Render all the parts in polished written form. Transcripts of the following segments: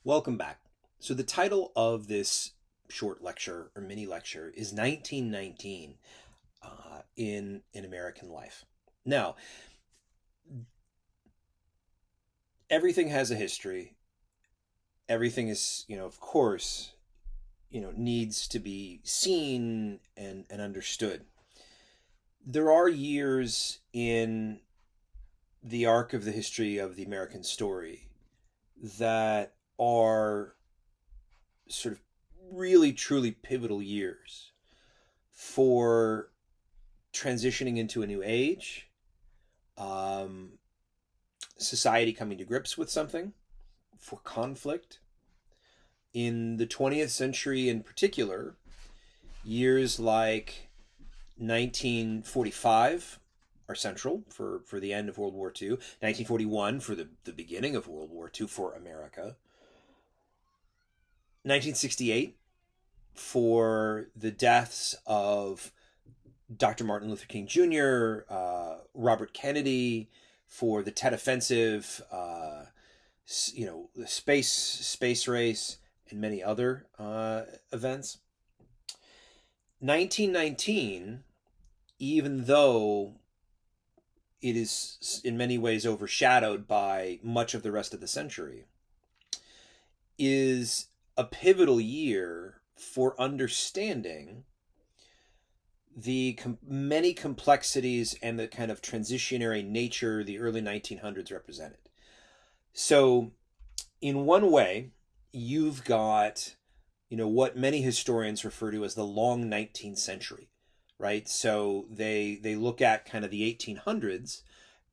Welcome back. So the title of this short lecture or mini lecture is 1919 in American life. Now, everything has a history. Everything is, of course, needs to be seen and understood. There are years in the arc of the history of the American story that are sort of really truly pivotal years for transitioning into a new age, um, society coming to grips with something, for conflict. In the 20th century, in particular, years like 1945 are central for the end of World War II, 1941 for the beginning of World War II for America, 1968 for the deaths of Dr. Martin Luther King Jr., Robert Kennedy, for the Tet Offensive, the space race, and many other events. 1919, even though it is in many ways overshadowed by much of the rest of the century, is a pivotal year for understanding the many complexities and the kind of transitionary nature the early 1900s represented. So, in one way, you've got, what many historians refer to as the long 19th century, right? So they look at kind of the 1800s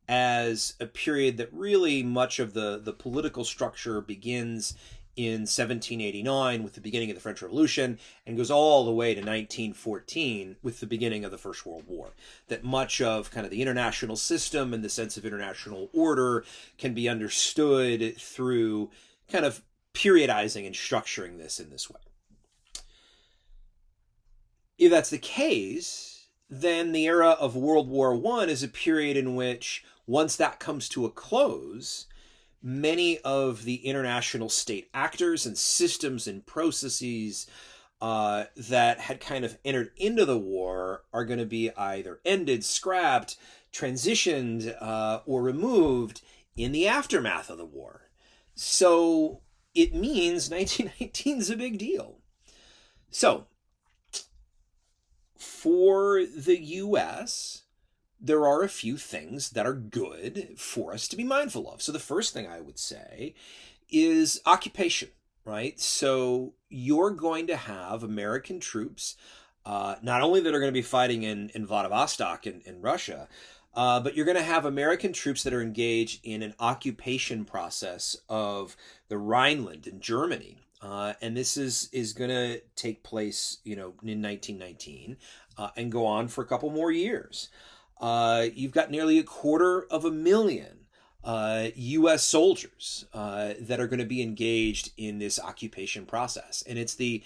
as a period that really much of the political structure begins in 1789 with the beginning of the French Revolution and goes all the way to 1914 with the beginning of the First World War. That much of kind of the international system and the sense of international order can be understood through kind of periodizing and structuring this in this way. If that's the case, then the era of World War I is a period in which, once that comes to a close, many of the international state actors and systems and processes that had kind of entered into the war are going to be either ended, scrapped, transitioned, or removed in the aftermath of the war. So it means 1919 is a big deal. So for the US, there are a few things that are good for us to be mindful of. So the first thing I would say is occupation, right? So you're going to have American troops, not only that are going to be fighting in Vladivostok in Russia, but you're going to have American troops that are engaged in an occupation process of the Rhineland in Germany. And this is going to take place, in 1919 and go on for a couple more years. You've got nearly 250,000 U.S. soldiers that are going to be engaged in this occupation process. And it's the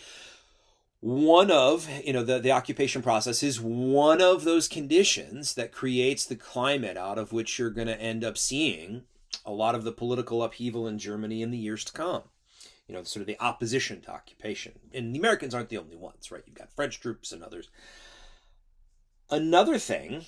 occupation process is one of those conditions that creates the climate out of which you're going to end up seeing a lot of the political upheaval in Germany in the years to come. Sort of the opposition to occupation. And the Americans aren't the only ones, right? You've got French troops and others. Another thing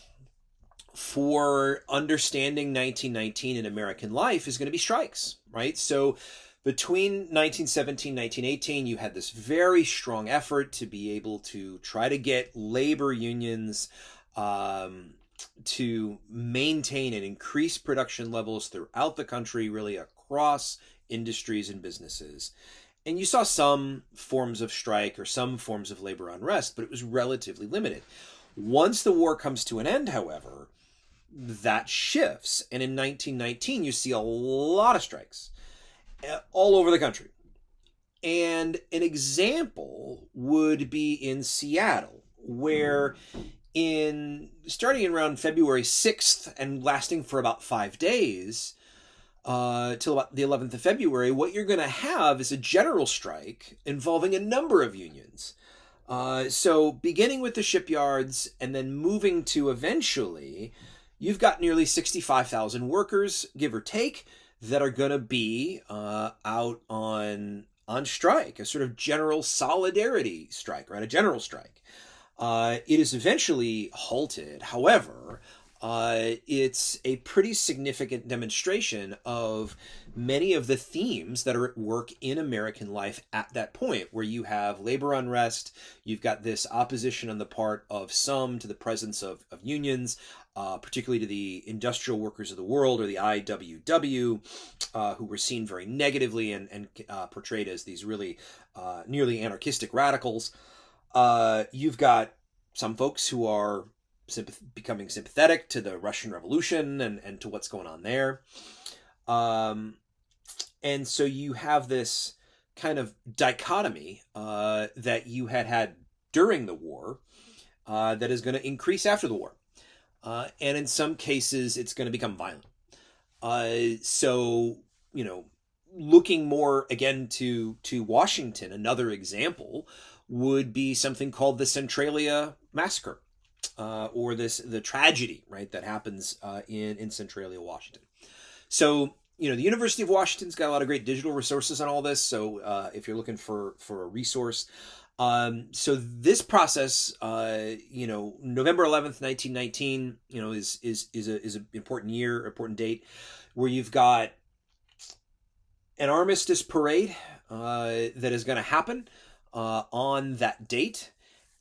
for understanding 1919 in American life is going to be strikes, right? So between 1917 1918, you had this very strong effort to be able to try to get labor unions to maintain and increase production levels throughout the country, really across industries and businesses. And you saw some forms of strike or some forms of labor unrest, but it was relatively limited. Once the war comes to an end, however, that shifts. And in 1919, you see a lot of strikes all over the country. And an example would be in Seattle, where starting around February 6th and lasting for about 5 days, till about the 11th of February, what you're going to have is a general strike involving a number of unions. So beginning with the shipyards and then moving to eventually, you've got nearly 65,000 workers, give or take, that are going to be out on strike, a sort of general solidarity strike, right? A general strike. It is eventually halted. However, it's a pretty significant demonstration of many of the themes that are at work in American life at that point, where you have labor unrest, you've got this opposition on the part of some to the presence of unions, particularly to the industrial workers of the world, or the IWW, who were seen very negatively and portrayed as these really nearly anarchistic radicals. You've got some folks who are becoming sympathetic to the Russian Revolution and to what's going on there. And so you have this kind of dichotomy that you had during the war that is going to increase after the war. And in some cases, it's going to become violent. So, looking more again to Washington, another example would be something called the Centralia Massacre, or the tragedy, right, that happens in Centralia, Washington. So, the University of Washington's got a lot of great digital resources on all this. So if you're looking for a resource, so this process, November 11th, 1919, is an important date, where you've got an armistice parade that is going to happen on that date.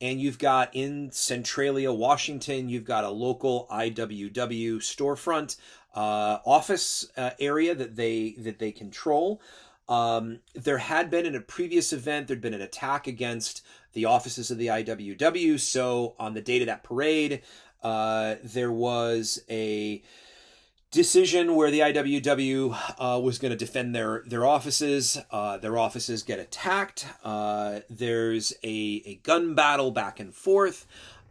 And you've got in Centralia, Washington, you've got a local IWW storefront office area that they control. There had been, in a previous event, there'd been an attack against the offices of the IWW. So on the date of that parade, there was a decision where the IWW was going to defend their offices. Their offices get attacked. There's a gun battle back and forth,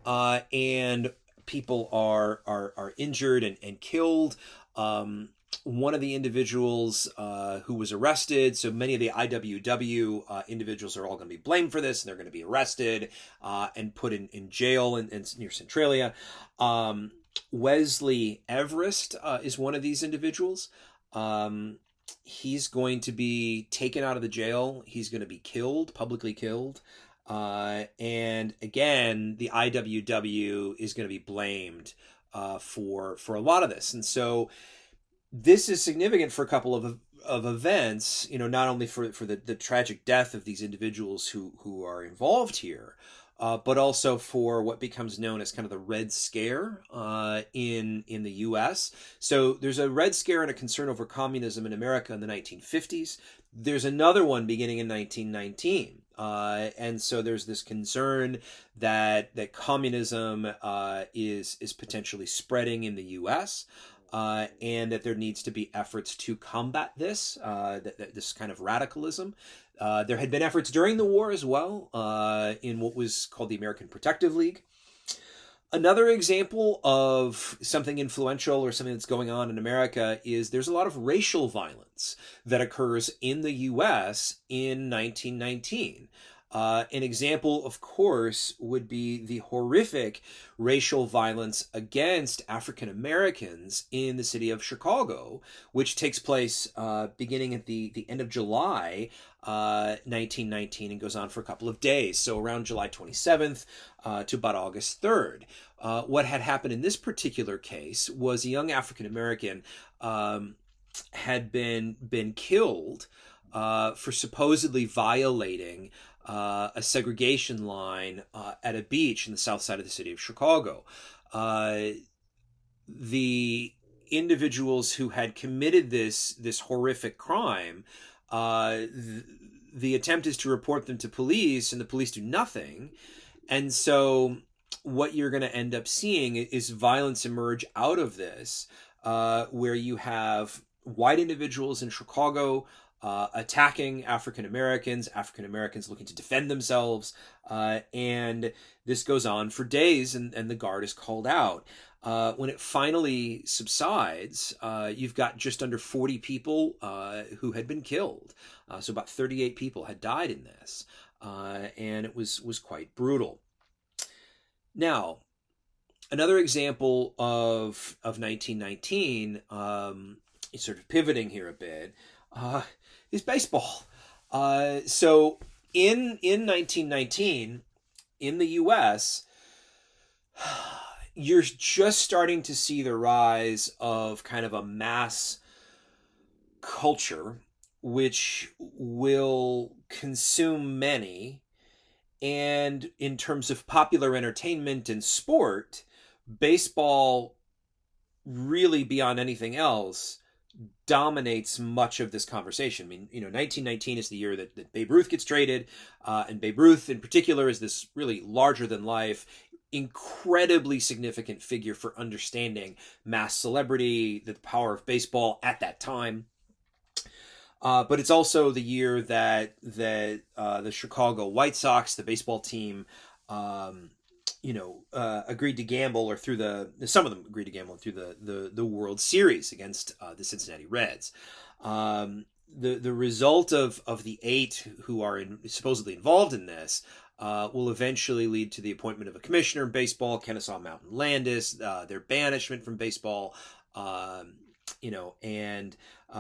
and people are injured and killed. One of the individuals who was arrested, so many of the IWW individuals are all going to be blamed for this, and they're going to be arrested and put in jail near Centralia. Wesley Everest is one of these individuals. He's going to be taken out of the jail. He's going to be killed, publicly killed. And again, the IWW is going to be blamed for a lot of this. And so this is significant for a couple of events, not only for the tragic death of these individuals who are involved here, but also for what becomes known as kind of the Red Scare in the U.S. So there's a Red Scare and a concern over communism in America in the 1950s. There's another one beginning in 1919. And so there's this concern that communism is potentially spreading in the U.S., and that there needs to be efforts to combat this, this kind of radicalism. There had been efforts during the war as well, in what was called the American Protective League. Another example of something influential or something that's going on in America is there's a lot of racial violence that occurs in the U.S. in 1919. An example, of course, would be the horrific racial violence against African Americans in the city of Chicago, which takes place beginning at the end of July 1919 and goes on for a couple of days. So around July 27th to about August 3rd. What had happened in this particular case was a young African American had been killed for supposedly violating a segregation line at a beach in the south side of the city of Chicago. The individuals who had committed this horrific crime, the attempt is to report them to police, and the police do nothing. And so what you're going to end up seeing is violence emerge out of this, where you have white individuals in Chicago attacking African Americans looking to defend themselves, and this goes on for days, and the guard is called out. When it finally subsides, you've got just under 40 people who had been killed. So about 38 people had died in this, and it was quite brutal. Now, another example of 1919 sort of pivoting here a bit, is baseball. So in 1919 in the U.S., you're just starting to see the rise of kind of a mass culture which will consume many. And in terms of popular entertainment and sport, baseball, really beyond anything else, dominates much of this conversation. I mean, 1919 is the year that Babe Ruth gets traded, and Babe Ruth in particular is this really larger than life, incredibly significant figure for understanding mass celebrity, the power of baseball at that time. But it's also the year that the Chicago White Sox, the baseball team, agreed to gamble, or some of them agreed to gamble through the World Series against the Cincinnati Reds. The result of the 8 who are supposedly involved in this will eventually lead to the appointment of a commissioner in baseball, Kennesaw Mountain Landis, their banishment from baseball, and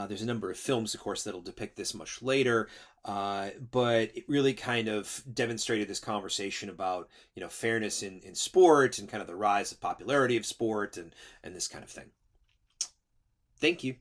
there's a number of films, of course, that'll depict this much later. But it really kind of demonstrated this conversation about, fairness in sport, and kind of the rise of popularity of sport, and this kind of thing. Thank you.